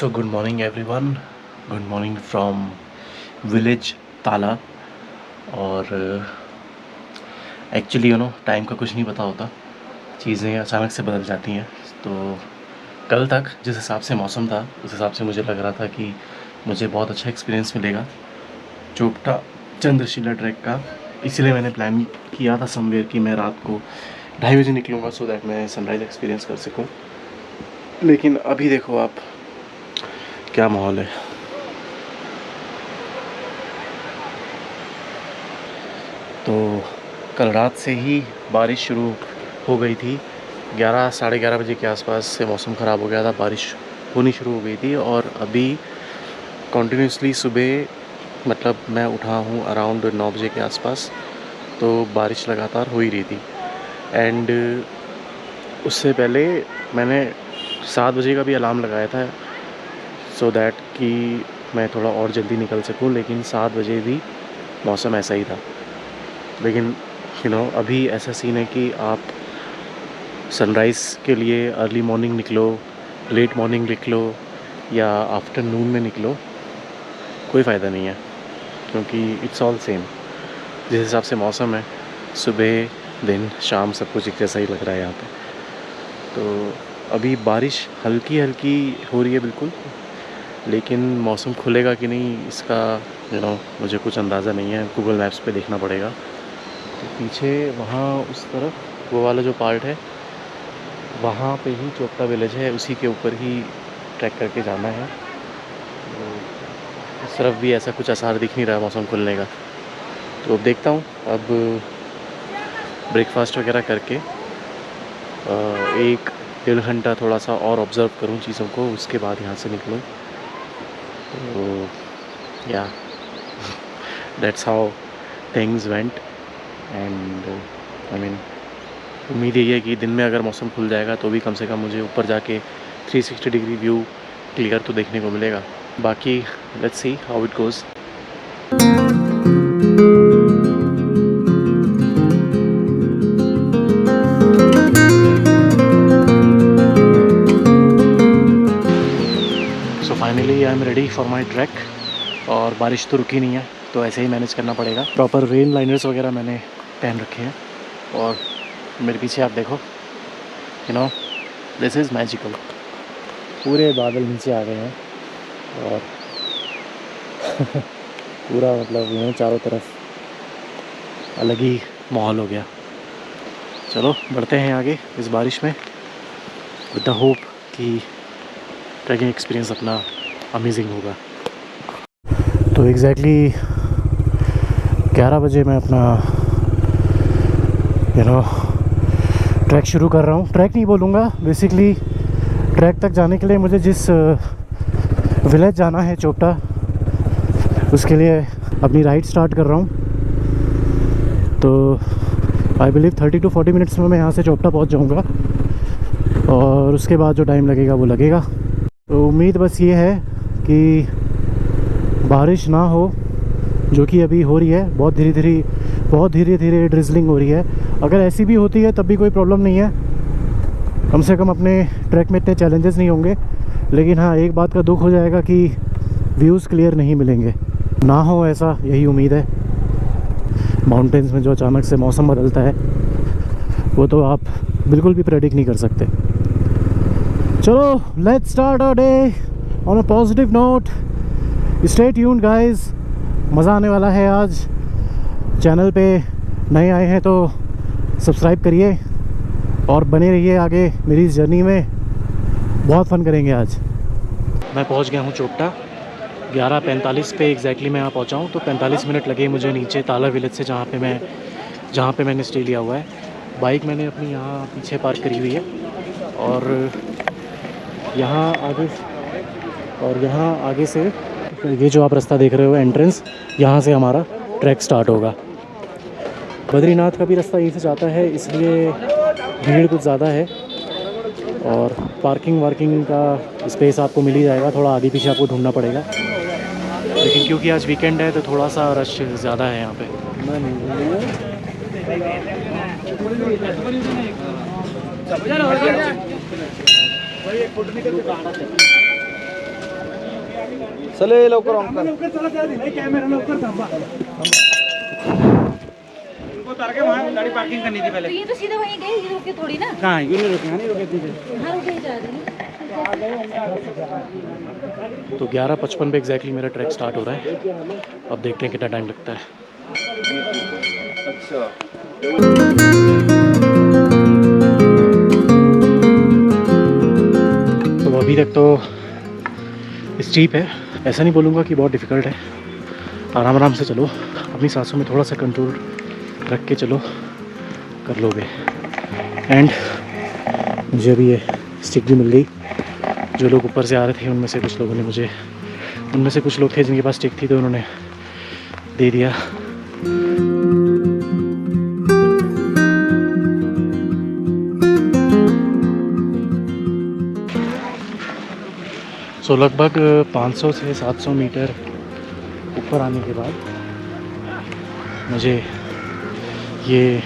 So good morning everyone, good morning from village ताला। और actually time का कुछ नहीं पता होता, चीज़ें अचानक से बदल जाती हैं। तो कल तक जिस हिसाब से मौसम था उस हिसाब से मुझे लग रहा था कि मुझे बहुत अच्छा एक्सपीरियंस मिलेगा चोपटा चंद्रशिला ट्रैक का। इसीलिए मैंने प्लान किया था समवेयर कि मैं रात को 2:30 बजे निकलूँगा सो दैट मैं सनराइज़ एक्सपीरियंस कर सकूँ। लेकिन अभी देखो आप क्या माहौल है। तो कल रात से ही बारिश शुरू हो गई थी। 11 साढ़े 11 बजे के आसपास से मौसम ख़राब हो गया था, बारिश होनी शुरू हो गई थी। और अभी कॉन्टीन्यूसली सुबह मतलब मैं उठा हूँ अराउंड 9 बजे के आसपास, तो बारिश लगातार हो ही रही थी। एंड उससे पहले मैंने 7 बजे का भी अलार्म लगाया था सो दैट कि मैं थोड़ा और जल्दी निकल सकूं, लेकिन 7 बजे भी मौसम ऐसा ही था। लेकिन अभी ऐसा सीन है कि आप सनराइज़ के लिए अर्ली मॉर्निंग निकलो, लेट मॉर्निंग निकलो या आफ्टरनून में निकलो, कोई फ़ायदा नहीं है, क्योंकि इट्स ऑल सेम। जिस हिसाब से मौसम है, सुबह दिन शाम सब कुछ एक जैसा ही लग रहा है यहाँ पे। तो अभी बारिश हल्की हल्की हो रही है बिल्कुल, लेकिन मौसम खुलेगा कि नहीं इसका मुझे कुछ अंदाज़ा नहीं है। गूगल मैप्स पे देखना पड़ेगा। तो पीछे वहाँ उस तरफ वो वाला जो पार्ट है वहाँ पे ही चोपटा विलेज है, उसी के ऊपर ही ट्रैक करके जाना है। तो इस तरफ भी ऐसा कुछ आसार दिख नहीं रहा मौसम खुलने का। तो अब देखता हूँ, अब ब्रेकफास्ट वगैरह करके 1-1.5 घंटा थोड़ा सा और ऑब्ज़र्व करूँ चीज़ों को, उसके बाद यहाँ से निकलूँ। तो या that's how things went. And I mean उम्मीद यही है कि दिन में अगर मौसम खुल जाएगा तो भी कम से कम मुझे ऊपर जाके 360 डिग्री व्यू क्लियर तो देखने को मिलेगा। बाकी let's see how it goes. So finally I am ready for my track. और बारिश तो रुकी नहीं है, तो ऐसे ही मैनेज करना पड़ेगा। प्रॉपर रेन लाइनर्स वगैरह मैंने पहन रखे हैं। और मेरे पीछे आप देखो, दिस इज़ मैजिकल। पूरे बादल नीचे आ गए हैं और पूरा मतलब चारों तरफ अलग ही माहौल हो गया। चलो बढ़ते हैं आगे इस बारिश में, विद द होप कि ट्रैकिंग एक्सपीरियंस अपना अमेजिंग होगा। तो एग्जैक्टली 11 बजे मैं अपना ट्रैक शुरू कर रहा हूँ। ट्रैक नहीं बोलूँगा, बेसिकली ट्रैक तक जाने के लिए मुझे जिस विलेज जाना है चोपटा, उसके लिए अपनी राइड स्टार्ट कर रहा हूँ। तो आई बिलीव 30 to 40 मिनट्स में मैं यहाँ से चोपटा पहुँच जाऊँगा, और उसके बाद जो टाइम लगेगा वो लगेगा। तो उम्मीद बस ये है कि बारिश ना हो, जो कि अभी हो रही है, बहुत धीरे धीरे ड्रिजलिंग हो रही है। अगर ऐसी भी होती है तब भी कोई प्रॉब्लम नहीं है, कम से कम अपने ट्रैक में इतने चैलेंजेस नहीं होंगे। लेकिन हाँ, एक बात का दुख हो जाएगा कि व्यूज़ क्लियर नहीं मिलेंगे। ना हो ऐसा, यही उम्मीद है। माउंटेन्स में जो अचानक से मौसम बदलता है वो तो आप बिल्कुल भी प्रेडिक्ट नहीं कर सकते। चलो let's start our day on a positive note. Stay tuned guys, मज़ा आने वाला है आज। चैनल पे नए आए हैं तो सब्सक्राइब करिए और बने रहिए आगे मेरी इस जर्नी में। बहुत फ़न करेंगे आज। मैं पहुंच गया हूं चोपटा। 11:45 पे एग्जैक्टली मैं यहाँ पहुंचा हूं। तो 45 मिनट लगे मुझे नीचे ताला विलेज से, जहाँ पे मैंने स्टे लिया हुआ है। बाइक मैंने अपनी यहाँ पीछे पार्क करी हुई है, और यहाँ आगे से ये जो आप रास्ता देख रहे हो एंट्रेंस, यहाँ से हमारा ट्रैक स्टार्ट होगा। बद्रीनाथ का भी रास्ता यहीं से जाता है, इसलिए भीड़ कुछ ज़्यादा है। और पार्किंग का स्पेस आपको मिल ही जाएगा, थोड़ा आगे पीछे आपको ढूंढना पड़ेगा। लेकिन क्योंकि आज वीकेंड है तो थोड़ा सा रश ज़्यादा है यहाँ पे। चले लवकर ऑन कर. उनको उतार के वहाँ गाड़ी पार्किंग करनी थी पहले. तो ये तो सीधा वहीं गए, ये रुके थोड़ी ना. कहाँ है? यूँ नहीं रुके, नहीं रुके थे. यहाँ रुके ही जा रही है. तो 11:55 पे एग्जैक्टली मेरा ट्रैक स्टार्ट हो रहा है. अब देखते हैं कितना टाइम लगता है. अच्छा. तो अभी तक तो स्टीप है. ऐसा नहीं बोलूँगा कि बहुत डिफ़िकल्ट है. आराम आराम से चलो, अपनी सांसों में थोड़ा सा कंट्रोल रख के चलो, कर लोगे. एंड मुझे अभी ये स्टिक भी मिल गई. जो लोग ऊपर से आ रहे थे उनमें से कुछ लोगों ने मुझे, उनमें से कुछ लोग थे जिनके पास स्टिक थी तो उन्होंने दे दिया. सो लगभग 500 से 700 मीटर ऊपर आने के बाद मुझे ये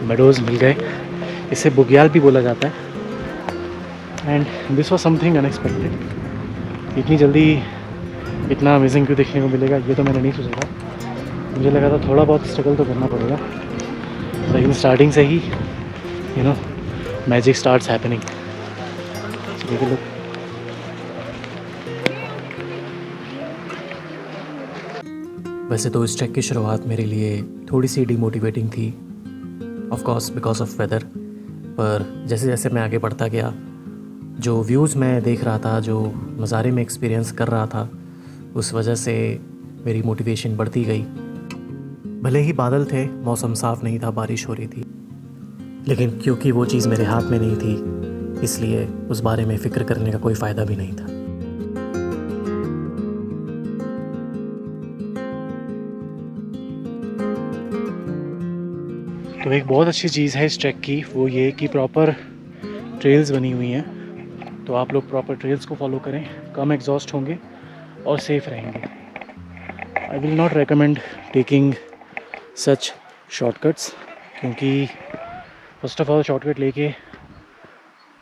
मेडोज़ मिल गए. इसे बुग्याल भी बोला जाता है. And this was something unexpected. इतनी जल्दी इतना अमेजिंग क्यों देखने को मिलेगा ये तो मैंने नहीं सोचा था. मुझे लगा था थोड़ा बहुत स्ट्रगल तो करना पड़ेगा, लेकिन स्टार्टिंग से ही you know magic starts happening. देखिए लोग, वैसे तो इस ट्रैक की शुरुआत मेरे लिए थोड़ी सी डिमोटिवेटिंग थी, of course because of weather. पर जैसे जैसे मैं आगे बढ़ता गया, जो व्यूज़ मैं देख रहा था, जो नज़ारे में एक्सपीरियंस कर रहा था, उस वजह से मेरी मोटिवेशन बढ़ती गई. भले ही बादल थे, मौसम साफ़ नहीं था, बारिश हो रही थी, लेकिन क्योंकि वो चीज़ मेरे हाथ में नहीं थी, इसलिए उस बारे में फ़िक्र करने का कोई फ़ायदा भी नहीं था. तो एक बहुत अच्छी चीज़ है इस ट्रैक की, वो ये कि प्रॉपर ट्रेल्स बनी हुई हैं. तो आप लोग प्रॉपर ट्रेल्स को फॉलो करें, कम एग्जॉस्ट होंगे और सेफ़ रहेंगे. I will not recommend taking such shortcuts, क्योंकि फर्स्ट ऑफ ऑल शॉर्टकट लेके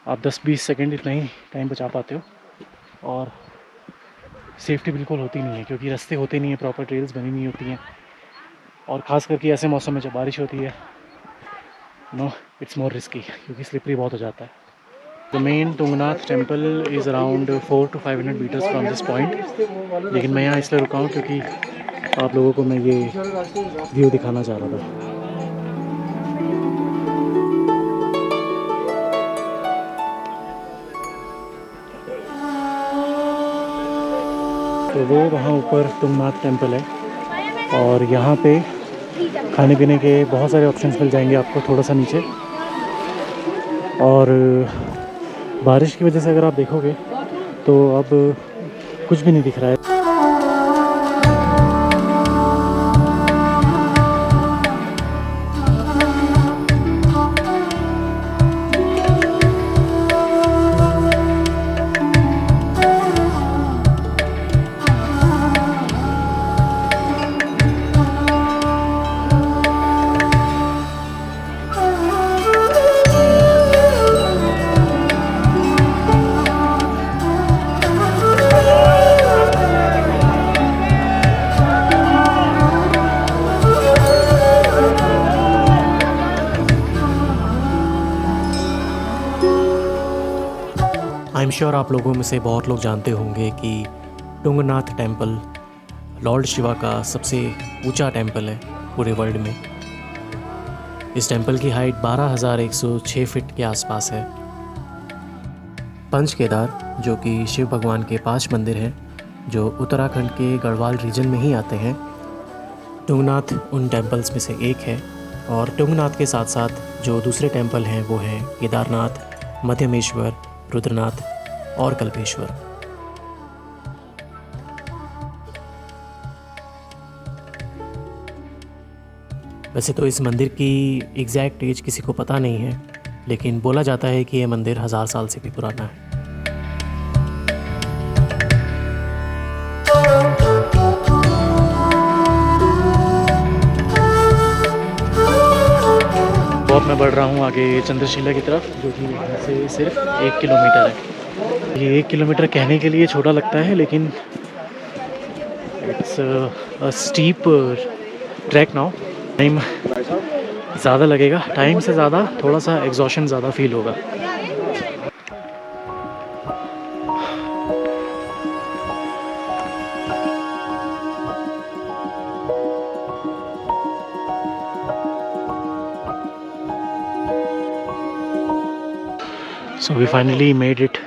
आप 10-20 सेकंड इतना ही टाइम बचा पाते हो, और सेफ्टी बिल्कुल होती नहीं है, क्योंकि रास्ते होते नहीं हैं, प्रॉपर ट्रेल्स बनी नहीं होती हैं. और ख़ास करके ऐसे मौसम में जब बारिश होती है, नो इट्स मोर रिस्की, क्योंकि स्लिपरी बहुत हो जाता है. The main Tungnath temple is around 400 to 500 metres from this point. लेकिन मैं यहाँ इसलिए रुका हूँ क्योंकि आप लोगों को मैं ये व्यू दिखाना चाह रहा था. तो वो वहाँ ऊपर तुंगनाथ टेम्पल है, और यहाँ पे खाने पीने के बहुत सारे ऑप्शंस मिल जाएंगे आपको थोड़ा सा नीचे. और बारिश की वजह से अगर आप देखोगे तो अब कुछ भी नहीं दिख रहा है. आई एम श्योर आप लोगों में से बहुत लोग जानते होंगे कि तुंगनाथ टेम्पल लॉर्ड शिवा का सबसे ऊंचा टेम्पल है पूरे वर्ल्ड में. इस टेम्पल की हाइट 12,106 फीट के आसपास है. पंच केदार, जो कि शिव भगवान के 5 मंदिर हैं, जो उत्तराखंड के गढ़वाल रीजन में ही आते हैं, तुंगनाथ उन टेम्पल्स में से एक है. और तुंगनाथ के साथ साथ जो दूसरे टेम्पल हैं वो हैं केदारनाथ, मध्यमेश्वर, रुद्रनाथ और कल्पेश्वर. वैसे तो इस मंदिर की एग्जैक्ट एज किसी को पता नहीं है, लेकिन बोला जाता है कि यह मंदिर 1000 साल से भी पुराना है. अब मैं बढ़ रहा हूँ आगे चंद्रशिला की तरफ, जो कि यहाँ से सिर्फ 1 किलोमीटर है. ये 1 किलोमीटर कहने के लिए छोटा लगता है, लेकिन it's a steep track now. Time ज़्यादा लगेगा, टाइम से ज़्यादा थोड़ा सा एग्जॉशन ज़्यादा फील होगा। So we finally made it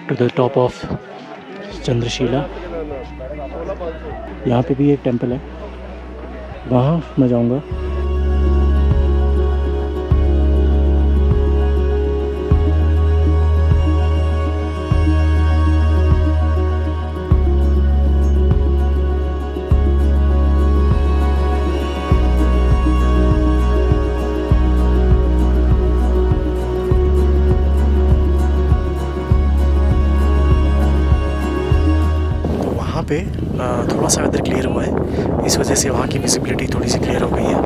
to the top of Chandrashila. यहाँ पे भी एक टेंपल है, वहाँ मैं जाऊँगा। पे थोड़ा सा वेदर क्लियर हुआ है, इस वजह से वहाँ की विजिबिलिटी थोड़ी सी क्लियर हो गई है।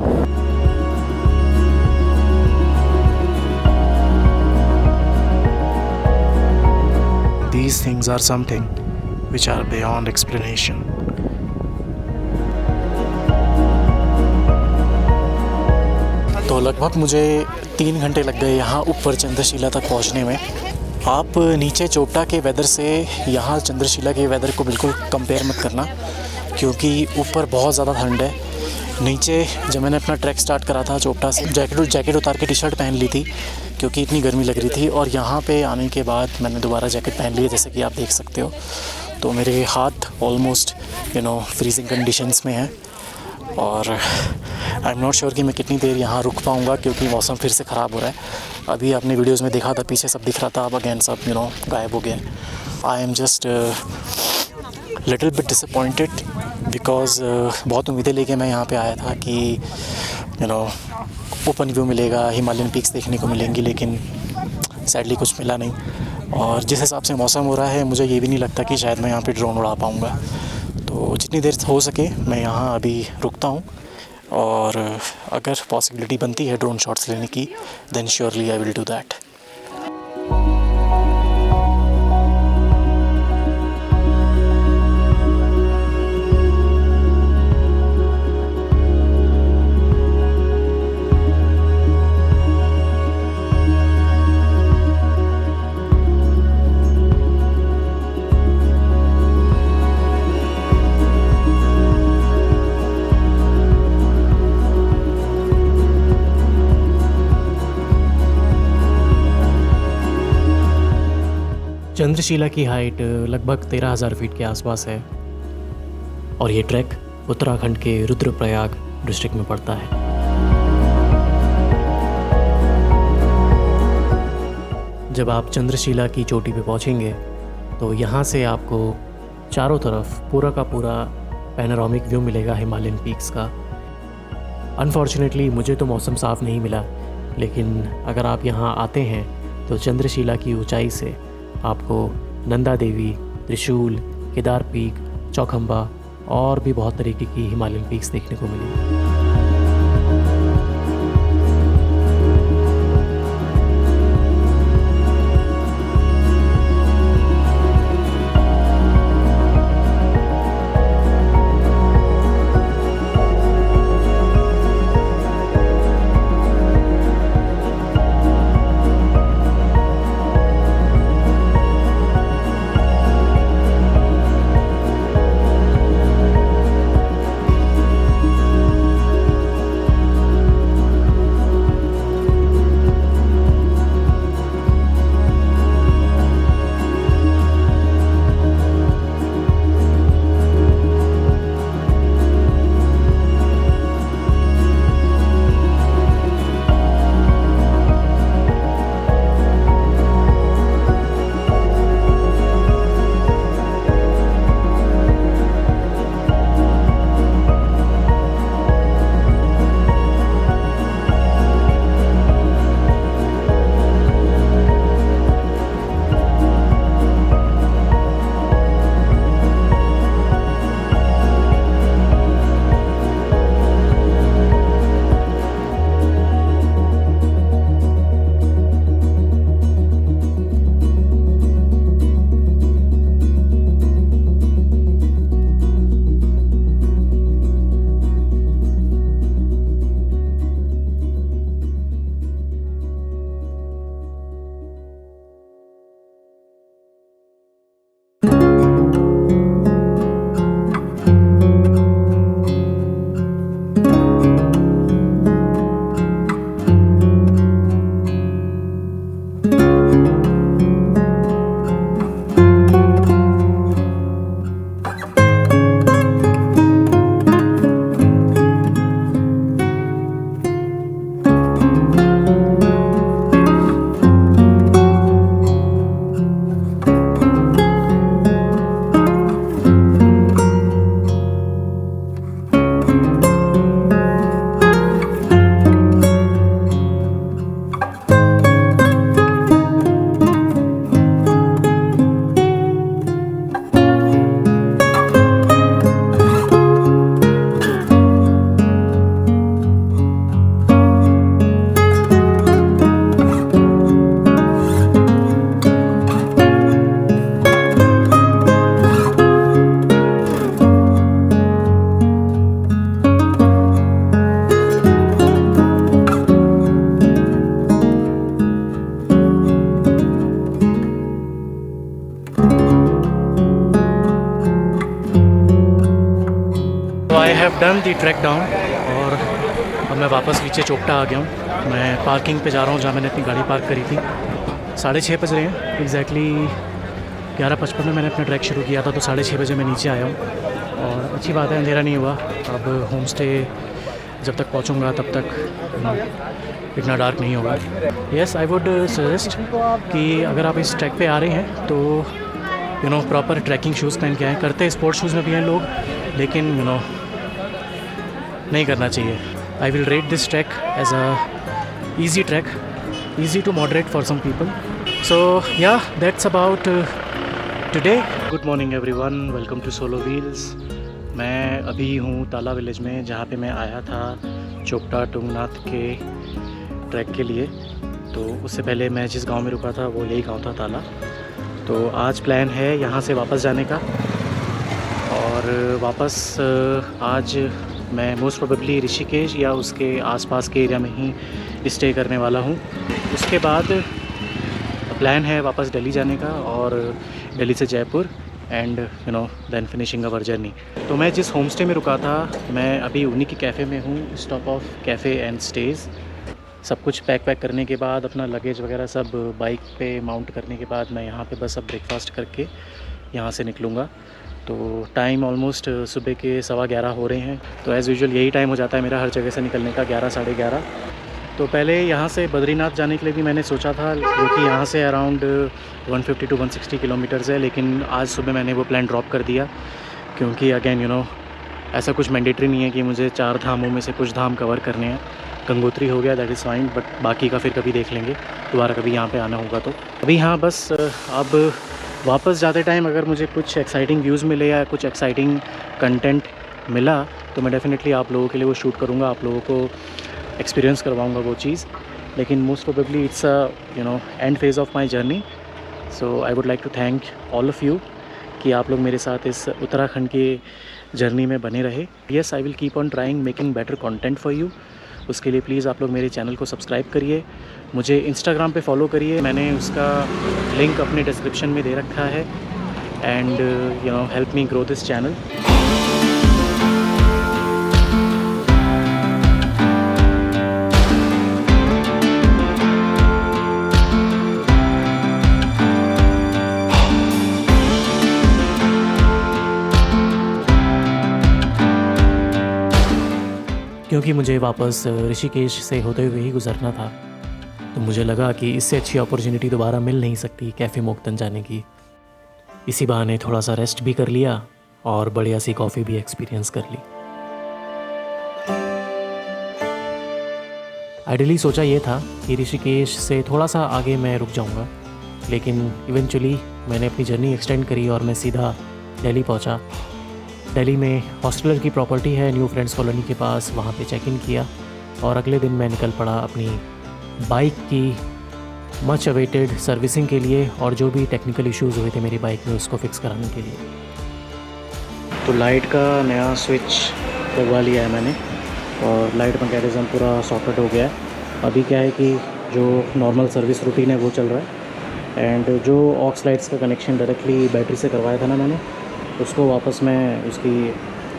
These things are something which are beyond explanation. तो लगभग मुझे 3 घंटे लग गए यहाँ ऊपर चंद्रशिला तक पहुँचने में। आप नीचे चोपटा के वेदर से यहाँ चंद्रशिला के वेदर को बिल्कुल कंपेयर मत करना, क्योंकि ऊपर बहुत ज़्यादा ठंड है। नीचे जब मैंने अपना ट्रैक स्टार्ट करा था चोपटा से, जैकेट उतार के टी शर्ट पहन ली थी क्योंकि इतनी गर्मी लग रही थी, और यहाँ पे आने के बाद मैंने दोबारा जैकेट पहन ली है, जैसे कि आप देख सकते हो। तो मेरे हाथ ऑलमोस्ट फ्रीजिंग कंडीशंस में हैं, और आई एम नॉट श्योर कि मैं कितनी देर यहाँ रुक पाऊँगा, क्योंकि मौसम फिर से ख़राब हो रहा है। अभी आपने वीडियोस में देखा था, पीछे सब दिख रहा था, अब अगेन सब गायब हो गया। I am just little bit disappointed, because बहुत उम्मीदें लेके मैं यहाँ पे आया था कि ओपन व्यू मिलेगा, हिमालयन पीक्स देखने को मिलेंगी, लेकिन सैडली कुछ मिला नहीं। और जिस हिसाब से मौसम हो रहा है, मुझे ये भी नहीं लगता कि शायद मैं यहाँ पे ड्रोन उड़ा पाऊँगा। तो जितनी देर हो सके मैं यहाँ अभी रुकता हूँ, और अगर पॉसिबिलिटी बनती है ड्रोन शॉट्स लेने की, then surely I will do that. Chandrashila की हाइट लगभग 13,000 फीट के आसपास है, और ये ट्रैक उत्तराखंड के रुद्रप्रयाग डिस्ट्रिक्ट में पड़ता है। जब आप चंद्रशिला की चोटी पे पहुंचेंगे तो यहाँ से आपको चारों तरफ पूरा का पूरा पैनोरामिक व्यू मिलेगा हिमालयन पीक्स का। अनफॉर्चुनेटली मुझे तो मौसम साफ़ नहीं मिला, लेकिन अगर आप यहाँ आते हैं तो चंद्रशिला की ऊंचाई से आपको नंदा देवी, त्रिशूल, केदार पीक, चौखंबा और भी बहुत तरीके की हिमालयन पीक्स देखने को मिलेंगी। Have done the track down और अब मैं वापस नीचे चोपटा आ गया हूँ। मैं पार्किंग पे जा रहा हूँ जहाँ मैंने अपनी गाड़ी पार्क करी थी। 6:30 बज रहे हैं एग्जैक्टली। 11:55 में मैंने अपना ट्रैक शुरू किया था, तो 6:30 बजे मैं नीचे आया हूँ और अच्छी बात है अंधेरा नहीं हुआ। अब होम स्टे जब तक पहुँचूँगा तब तक इतना डार्क नहीं होगा। येस, आई वुड सजेस्ट कि अगर आप इस ट्रैक पे आ रहे हैं तो you know proper trekking shoes पहन के आएँ। करते हैं स्पोर्ट्स शूज़ में भी हैं लोग, लेकिन यू नो नहीं करना चाहिए। I will rate this track as a easy track, easy to moderate for some people. So yeah that's about today. Good morning everyone, welcome to solo wheels. मैं अभी हूँ ताला विलेज में, जहाँ पे मैं आया था चोपटा टुंगनाथ के ट्रैक के लिए। तो उससे पहले मैं जिस गांव में रुका था वो यही गांव था, ताला। तो आज प्लान है यहाँ से वापस जाने का और वापस आज मैं मोस्ट प्रोबेबली ऋषिकेश या उसके आसपास के एरिया में ही स्टे करने वाला हूँ। उसके बाद प्लान है वापस दिल्ली जाने का और दिल्ली से Jaipur and you know then finishing our journey. तो मैं जिस होम स्टे में रुका था मैं अभी उन्हीं की कैफ़े में हूँ, stop of cafe and stage. सब कुछ पैक करने के बाद अपना लगेज वगैरह सब बाइक पे माउंट करने के बाद मैं यहाँ पे बस अब ब्रेकफास्ट करके यहाँ से निकलूँगा। तो टाइम ऑलमोस्ट सुबह के 11:15 हो रहे हैं। तो एज़ यूजुअल यही टाइम हो जाता है मेरा हर जगह से निकलने का, 11 साढ़े 11। तो पहले यहाँ से बद्रीनाथ जाने के लिए भी मैंने सोचा था, जो कि यहाँ से अराउंड 150 to 160 किलोमीटर्स है, लेकिन आज सुबह मैंने वो प्लान ड्रॉप कर दिया क्योंकि अगेन यू नो ऐसा कुछ मैंडेटरी नहीं है कि मुझे 4 धामों में से कुछ धाम कवर करने हैं। गंगोत्री हो गया, दैट इज़ फाइन, बट बाकी का फिर कभी देख लेंगे दोबारा कभी यहाँ पे आना होगा तो। अभी हाँ बस अब वापस जाते टाइम अगर मुझे कुछ एक्साइटिंग व्यूज़ मिले या कुछ एक्साइटिंग कंटेंट मिला तो मैं डेफिनेटली आप लोगों के लिए वो शूट करूँगा, आप लोगों को एक्सपीरियंस करवाऊँगा वो चीज़। लेकिन most probably it's a you know end phase of my journey. So I would like to thank all of you कि आप लोग मेरे साथ इस उत्तराखंड के जर्नी में बने रहे। Yes, I will keep on trying making better content for you. उसके लिए प्लीज़ आप लोग मेरे चैनल को सब्सक्राइब करिए, मुझे इंस्टाग्राम पे फॉलो करिए, मैंने उसका लिंक अपने डिस्क्रिप्शन में दे रखा है। And you no help me grow this channel. क्योंकि मुझे वापस ऋषिकेश से होते हुए ही गुजरना था, तो मुझे लगा कि इससे अच्छी अपॉर्चुनिटी दोबारा मिल नहीं सकती कैफ़े मोक्तन जाने की। इसी बहाने थोड़ा सा रेस्ट भी कर लिया और बढ़िया सी कॉफ़ी भी एक्सपीरियंस कर ली। आइडियली सोचा ये था कि ऋषिकेश से थोड़ा सा आगे मैं रुक जाऊंगा, लेकिन इवेंचुअली मैंने अपनी जर्नी एक्सटेंड करी और मैं सीधा दिल्ली पहुंचा। दिल्ली में हॉस्टलर की प्रॉपर्टी है न्यू फ्रेंड्स कॉलोनी के पास, वहाँ पे चेक इन किया और अगले दिन मैं निकल पड़ा अपनी बाइक की मच अवेटेड सर्विसिंग के लिए और जो भी टेक्निकल इश्यूज़ हुए थे मेरी बाइक में उसको फिक्स कराने के लिए। तो लाइट का नया स्विच लगवा लिया है मैंने और लाइट मैकेनिज़्म पूरा सॉकेट हो गया है। अभी क्या है कि जो नॉर्मल सर्विस रूटीन है वो चल रहा है एंड जो ऑक्स लाइट्स का कनेक्शन डायरेक्टली बैटरी से करवाया था ना मैंने, उसको वापस मैं उसकी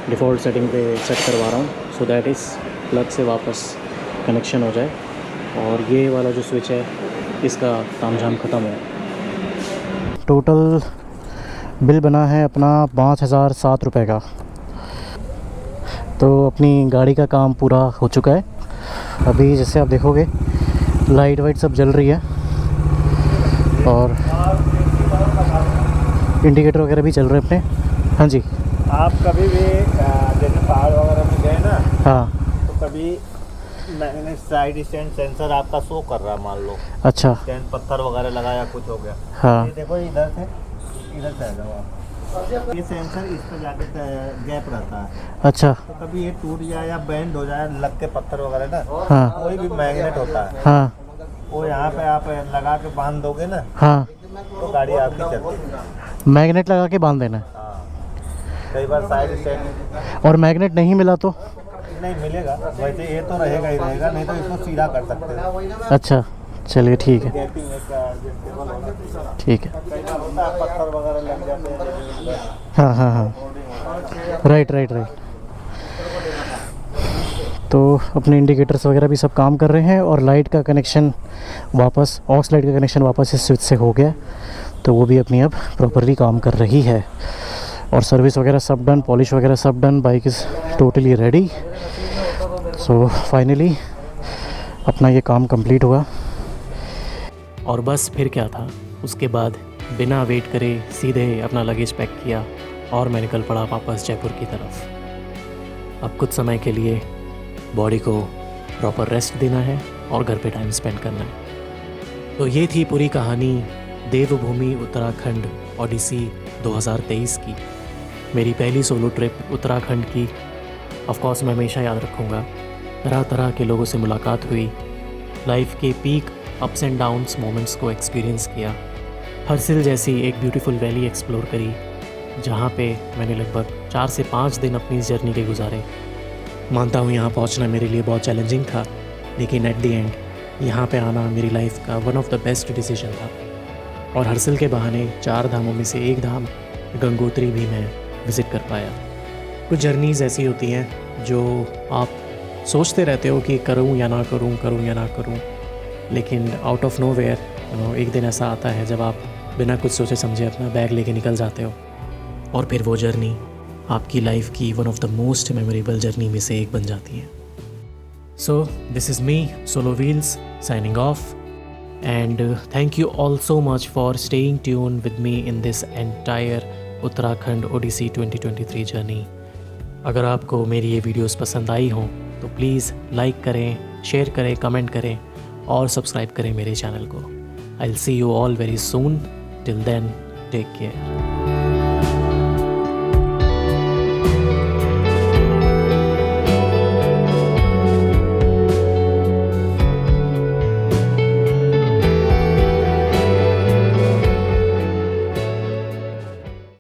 डिफ़ॉल्ट सेटिंग पे सेट करवा रहा हूँ सो दैट इस प्लग से वापस कनेक्शन हो जाए और ये वाला जो स्विच है इसका तामझाम ख़त्म हो। टोटल बिल बना है अपना 5007 रुपये का। तो अपनी गाड़ी का काम पूरा हो चुका है। अभी जैसे आप देखोगे लाइट वाइट सब जल रही है और इंडिकेटर वगैरह भी चल रहे हैं अपने। हाँ जी, आप कभी भी जैसे पहाड़ वगैरह में गए ना, हाँ, तो कभी मैंने साइड स्टैंड सेंसर आपका शो कर रहा है, मान लो अच्छा, स्टैंड पत्थर वगैरह लगाया कुछ हो गया, हाँ, ये देखो इधर से आ जाओ आप, ये सेंसर इस पर जाके गैप रहता है। अच्छा, तो कभी ये टूट जाए या बेंड हो जाए लग के पत्थर वगैरह ना, हाँ, कोई भी मैग्नेट होता है, हाँ, वो यहाँ पे आप लगा के बांध दोगे ना, हाँ, तो गाड़ी आपकी चलती है। मैग्नेट लगा के बांध देना है। हाँ, कई बार साइड स्टैंड और मैग्नेट नहीं मिला तो नहीं मिलेगा, वैसे ये तो रहेगा ही रहेगा, नहीं तो इसको सीधा कर सकते हैं। अच्छा, चलिए ठीक है, गैपिंग ठीक है, पत्थर वगैरह लग जाते हैं। हाँ हाँ हाँ, राइट राइट राइट। तो अपने इंडिकेटर्स वगैरह भी सब काम कर रहे हैं और लाइट का कनेक्शन वापस, ऑक्स लाइट का कनेक्शन वापस इस स्विच से हो गया, तो वो भी अपनी अब प्रॉपरली काम कर रही है। और सर्विस वगैरह सब डन, पॉलिश वगैरह सब done, bike is totally ready. So finally अपना ये काम कंप्लीट हुआ। और बस फिर क्या था, उसके बाद बिना वेट करे सीधे अपना लगेज पैक किया और मैं निकल पड़ा वापस जयपुर की तरफ। अब कुछ समय के लिए बॉडी को प्रॉपर रेस्ट देना है और घर पे टाइम स्पेंड करना है। तो ये थी पूरी कहानी देवभूमि उत्तराखंड ओडिसी 2023 की, मेरी पहली सोलो ट्रिप उत्तराखंड की। ऑफ कोर्स मैं हमेशा याद रखूँगा। तरह तरह के लोगों से मुलाकात हुई, लाइफ के peak ups and downs moments को एक्सपीरियंस किया, हरसिल जैसी एक ब्यूटीफुल वैली एक्सप्लोर करी जहाँ पे मैंने लगभग 4 से 5 दिन अपनी इस जर्नी के गुजारे। मानता हूँ यहाँ पहुँचना मेरे लिए बहुत चैलेंजिंग था, लेकिन एट द एंड यहाँ पे आना मेरी लाइफ का one of the best decision था। और हरसिल के बहाने 4 धामों में से एक धाम गंगोत्री भी मैं विज़िट कर पाया। कुछ जर्नीज़ ऐसी होती हैं जो आप सोचते रहते हो कि करूँ या ना करूँ, करूँ या ना करूँ, लेकिन आउट ऑफ नो वेयर एक दिन ऐसा आता है जब आप बिना कुछ सोचे समझे अपना बैग लेके निकल जाते हो और फिर वो जर्नी आपकी लाइफ की one of the most memorable journey में से एक बन जाती है। So this is me solo wheels signing off, and thank you all so much for staying tune with me in this entire Uttarakhand odyssey 2023 journey. अगर आपको मेरी ये वीडियोस पसंद आई हों तो प्लीज़ लाइक करें, शेयर करें, कमेंट करें और सब्सक्राइब करें मेरे चैनल को। I will see you all very soon. Till then take care.